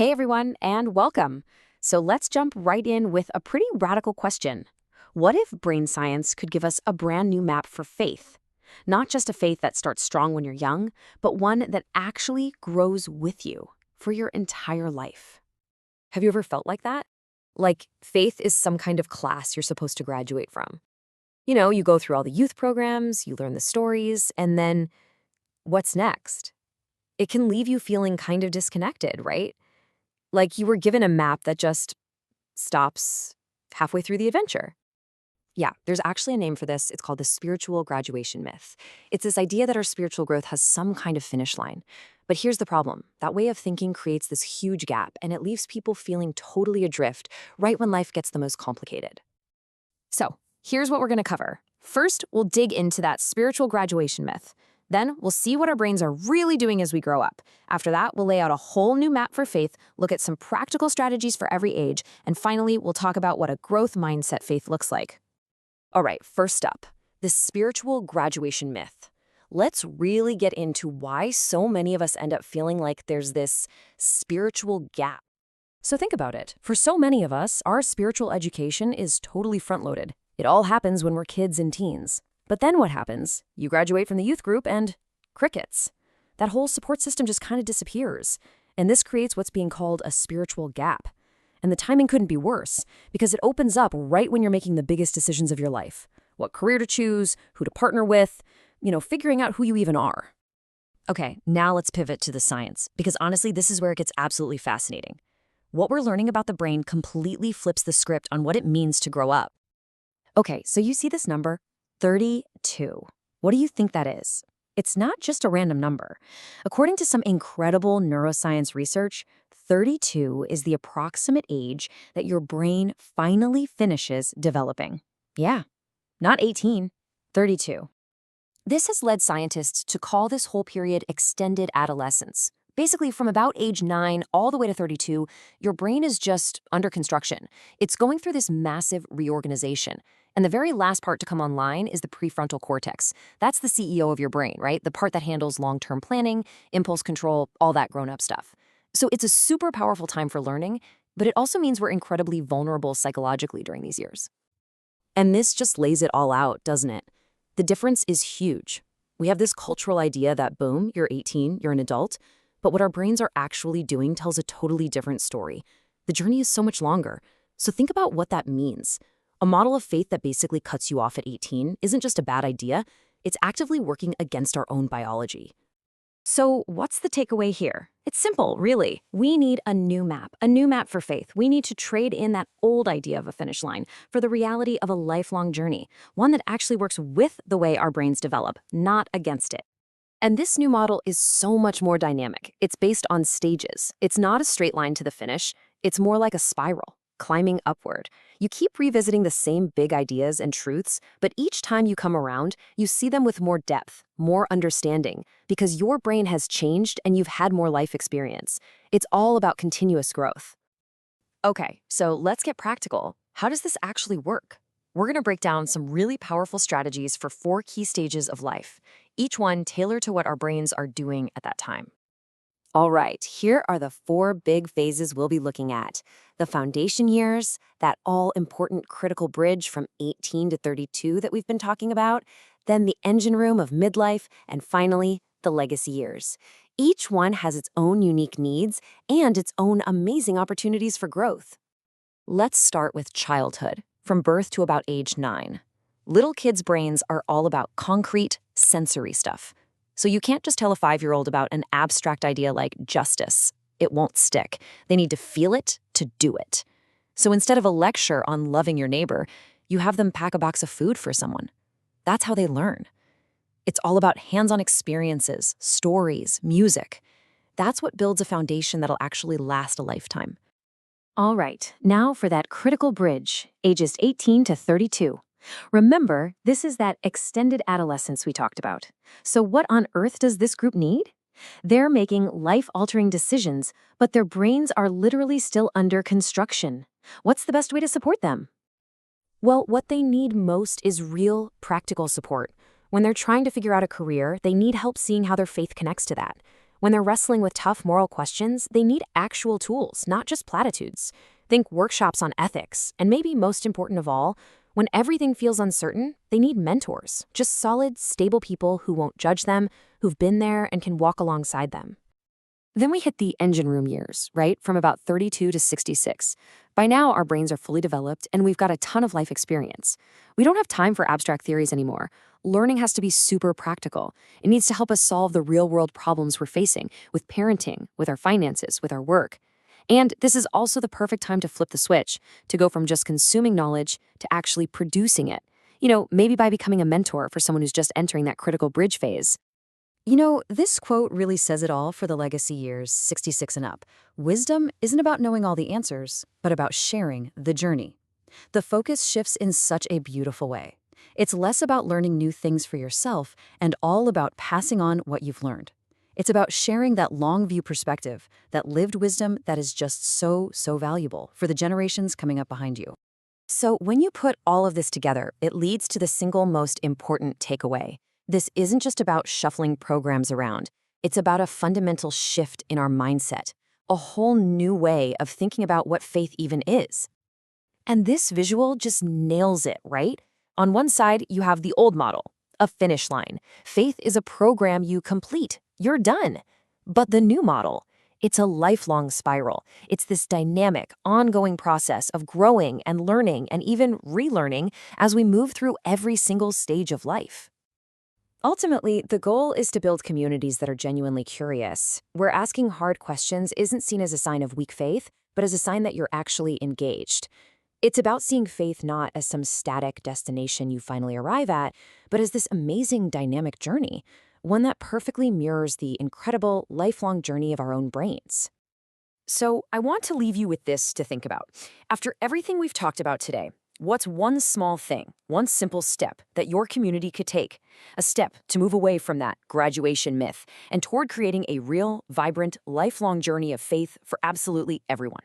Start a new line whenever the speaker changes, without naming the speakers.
Hey everyone, and welcome. So let's jump right in with a pretty radical question. What if brain science could give us a brand new map for faith? Not just a faith that starts strong when you're young, but one that actually grows with you for your entire life. Have you ever felt like that? Like faith is some kind of class you're supposed to graduate from. You know, you go through all the youth programs, you learn the stories, and then what's next? It can leave you feeling kind of disconnected, right? Like you were given a map that just stops halfway through the adventure. Yeah, there's actually a name for this. It's called the spiritual graduation myth. It's this idea that our spiritual growth has some kind of finish line. But here's the problem. That way of thinking creates this huge gap, and it leaves people feeling totally adrift right when life gets the most complicated. So, here's what we're going to cover. First, we'll dig into that spiritual graduation myth. Then, we'll see what our brains are really doing as we grow up. After that, we'll lay out a whole new map for faith, look at some practical strategies for every age, and finally, we'll talk about what a growth mindset faith looks like. All right, first up, the spiritual graduation myth. Let's really get into why so many of us end up feeling like there's this spiritual gap. So think about it. For so many of us, our spiritual education is totally front-loaded. It all happens when we're kids and teens. But then what happens? You graduate from the youth group and crickets. That whole support system just kind of disappears. And this creates what's being called a spiritual gap. And the timing couldn't be worse, because it opens up right when you're making the biggest decisions of your life. What career to choose, who to partner with, figuring out who you even are. Okay, now let's pivot to the science, because honestly, this is where it gets absolutely fascinating. What we're learning about the brain completely flips the script on what it means to grow up. Okay, so you see this number, 32. What do you think that is? It's not just a random number. According to some incredible neuroscience research, 32 is the approximate age that your brain finally finishes developing. Yeah, not 18, 32. This has led scientists to call this whole period extended adolescence. Basically, from about age 9 all the way to 32, your brain is just under construction. It's going through this massive reorganization. And the very last part to come online is the prefrontal cortex. That's the CEO of your brain, right? The part that handles long-term planning, impulse control, all that grown-up stuff. So it's a super powerful time for learning, but it also means we're incredibly vulnerable psychologically during these years. And this just lays it all out, doesn't it? The difference is huge. We have this cultural idea that, boom, you're 18, you're an adult, but what our brains are actually doing tells a totally different story. The journey is so much longer. So think about what that means. A model of faith that basically cuts you off at 18 isn't just a bad idea, it's actively working against our own biology. So what's the takeaway here? It's simple, really. We need a new map for faith. We need to trade in that old idea of a finish line for the reality of a lifelong journey, one that actually works with the way our brains develop, not against it. And this new model is so much more dynamic. It's based on stages. It's not a straight line to the finish. It's more like a spiral, climbing upward. You keep revisiting the same big ideas and truths, but each time you come around, you see them with more depth, more understanding, because your brain has changed and you've had more life experience. It's all about continuous growth. Okay, so let's get practical. How does this actually work? We're going to break down some really powerful strategies for 4 key stages of life, each one tailored to what our brains are doing at that time. All right, here are the 4 big phases we'll be looking at. The foundation years, that all-important critical bridge from 18 to 32 that we've been talking about, then the engine room of midlife, and finally, the legacy years. Each one has its own unique needs and its own amazing opportunities for growth. Let's start with childhood, from birth to about age 9. Little kids' brains are all about concrete, sensory stuff. So you can't just tell a 5-year-old about an abstract idea like justice. It won't stick. They need to feel it to do it. So instead of a lecture on loving your neighbor, you have them pack a box of food for someone. That's how they learn. It's all about hands-on experiences, stories, music. That's what builds a foundation that'll actually last a lifetime. All right, now for that critical bridge, ages 18 to 32. Remember, this is that extended adolescence we talked about. So what on earth does this group need? They're making life-altering decisions, but their brains are literally still under construction. What's the best way to support them? Well, what they need most is real, practical support. When they're trying to figure out a career, they need help seeing how their faith connects to that. When they're wrestling with tough moral questions, they need actual tools, not just platitudes. Think workshops on ethics, and maybe most important of all, when everything feels uncertain, they need mentors, just solid, stable people who won't judge them, who've been there and can walk alongside them. Then we hit the engine room years, right? From about 32 to 66. By now, our brains are fully developed and we've got a ton of life experience. We don't have time for abstract theories anymore. Learning has to be super practical. It needs to help us solve the real-world problems we're facing with parenting, with our finances, with our work. And this is also the perfect time to flip the switch, to go from just consuming knowledge to actually producing it. Maybe by becoming a mentor for someone who's just entering that critical bridge phase. This quote really says it all for the legacy years, 66 and up. Wisdom isn't about knowing all the answers, but about sharing the journey. The focus shifts in such a beautiful way. It's less about learning new things for yourself and all about passing on what you've learned. It's about sharing that long view perspective, that lived wisdom that is just so valuable for the generations coming up behind you. So when you put all of this together, it leads to the single most important takeaway. This isn't just about shuffling programs around. It's about a fundamental shift in our mindset, a whole new way of thinking about what faith even is. And this visual just nails it, right? On one side, you have the old model, a finish line. Faith is a program you complete. You're done. But the new model, it's a lifelong spiral. It's this dynamic, ongoing process of growing and learning and even relearning as we move through every single stage of life. Ultimately, the goal is to build communities that are genuinely curious, where asking hard questions isn't seen as a sign of weak faith, but as a sign that you're actually engaged. It's about seeing faith not as some static destination you finally arrive at, but as this amazing dynamic journey, one that perfectly mirrors the incredible lifelong journey of our own brains. So I want to leave you with this to think about. After everything we've talked about today, what's one small thing, one simple step that your community could take? A step to move away from that graduation myth and toward creating a real, vibrant, lifelong journey of faith for absolutely everyone.